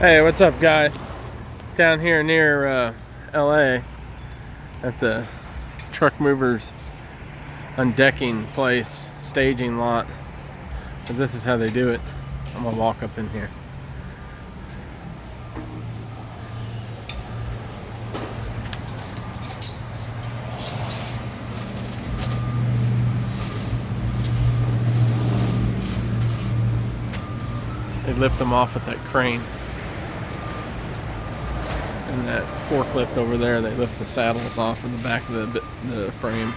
Hey, what's up, guys? Down here near LA at the truck movers undecking place, staging lot. But this is how they do it. I'm gonna walk up in here. They lift them off with that crane. And that forklift over there, they lift the saddles off of the back of the frame.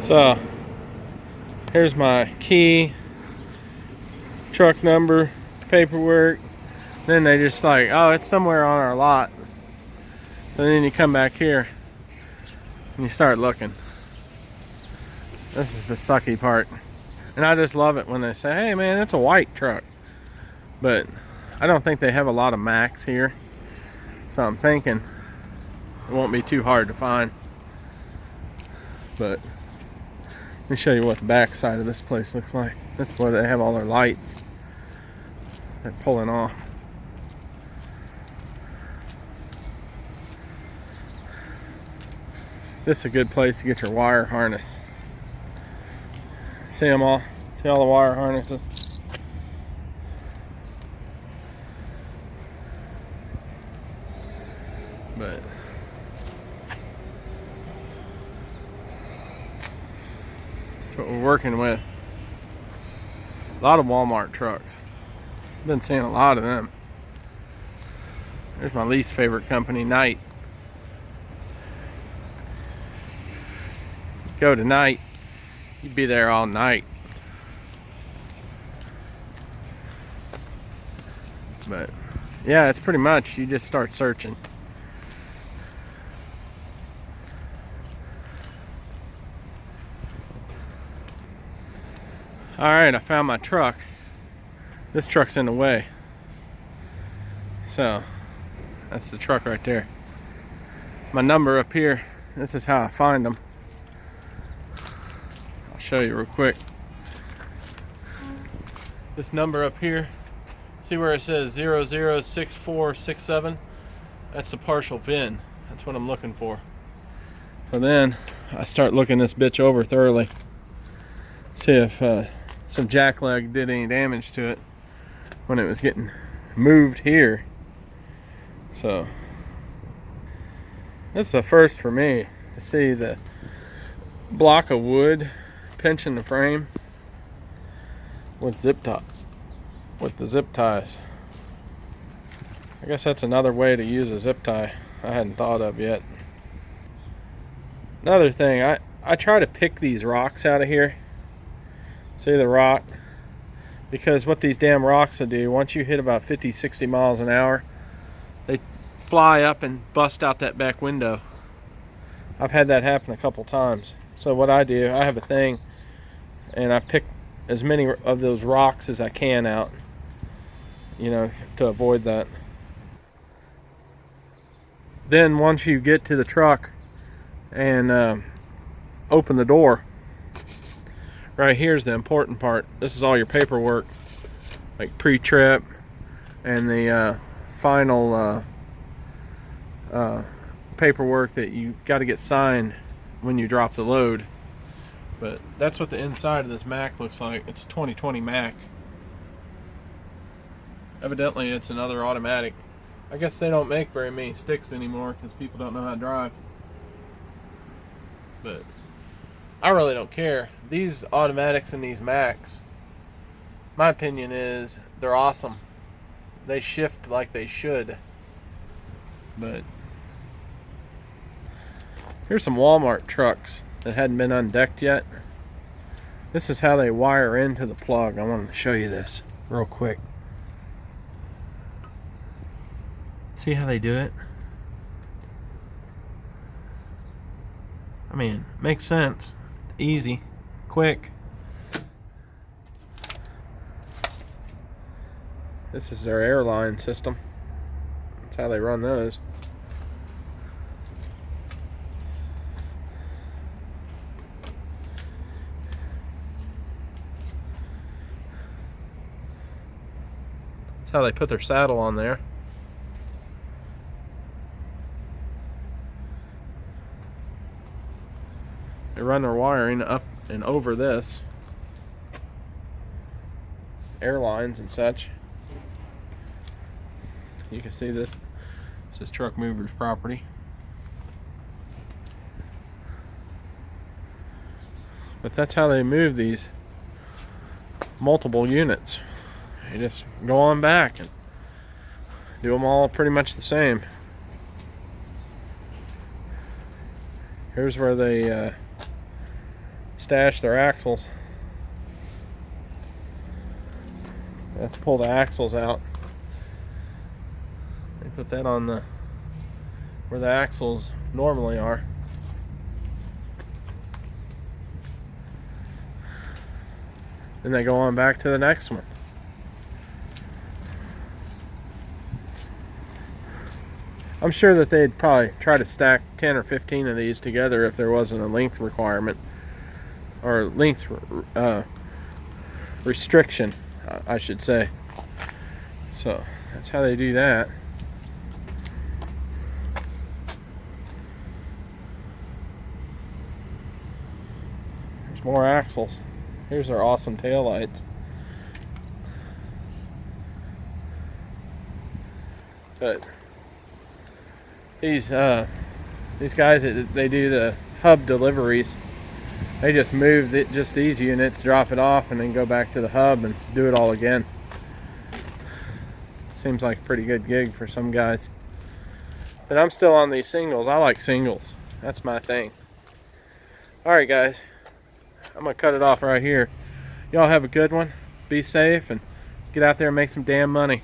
So, here's my key, truck number, paperwork. Then they just like, oh, it's somewhere on our lot. And then you come back here and you start looking. This is the sucky part. And I just love it when they say, hey man, it's a white truck. But I don't think they have a lot of Macs here. So I'm thinking it won't be too hard to find. But let me show you what the back side of this place looks like. That's where they have all their lights. They're pulling off. This is a good place to get your wire harness. See them all? See all the wire harnesses? But that's what we're working with. A lot of Walmart trucks. I've been seeing a lot of them. There's my least favorite company, Knight. Go to Knight, you'd be there all night. But yeah, it's pretty much, you just start searching. Alright, I found my truck. This truck's in the way. So, that's the truck right there. My number up here, this is how I find them. I'll show you real quick. This number up here, see where it says 006467? That's the partial VIN. That's what I'm looking for. So then, I start looking this bitch over thoroughly. See if some jackleg did any damage to it when it was getting moved here. So this is a first for me to see the block of wood pinching the frame with zip ties, with the zip ties. I guess that's another way to use a zip tie I hadn't thought of yet. Another thing, I try to pick these rocks out of here. See the rock? Because what these damn rocks will do, once you hit about 50-60 miles an hour, they fly up and bust out that back window. I've had that happen a couple times. So what I do, I have a thing and I pick as many of those rocks as I can out, you know, to avoid that. Then once you get to the truck and open the door, right here's the important part. This is all your paperwork, like pre-trip and the final paperwork that you got to get signed when you drop the load. But that's what the inside of this Mac looks like. It's a 2020 Mac. Evidently it's another automatic. I guess they don't make very many sticks anymore because people don't know how to drive. But I really don't care. These automatics and these Macs, my opinion is they're awesome. They shift like they should. But here's some Walmart trucks that hadn't been undecked yet. This is how they wire into the plug. I wanted to show you this real quick. See how they do it? I mean, makes sense. Easy, quick. This is their airline system. That's how they run those. That's how they put their saddle on there. They run their wiring up and over this. Airlines and such. You can see this. This is Truck Movers property. But that's how they move these multiple units. You just go on back and do them all pretty much the same. Here's where they stash their axles. They have to pull the axles out. They put that on the where the axles normally are. Then they go on back to the next one. I'm sure that they'd probably try to stack 10 or 15 of these together if there wasn't a length requirement or length restriction, I should say. So that's how they do that. There's more axles. Here's our awesome taillights. But these guys, they do the hub deliveries. They just move just these units, drop it off, and then go back to the hub and do it all again. Seems like a pretty good gig for some guys. But I'm still on these singles. I like singles. That's my thing. Alright guys, I'm going to cut it off right here. Y'all have a good one. Be safe and get out there and make some damn money.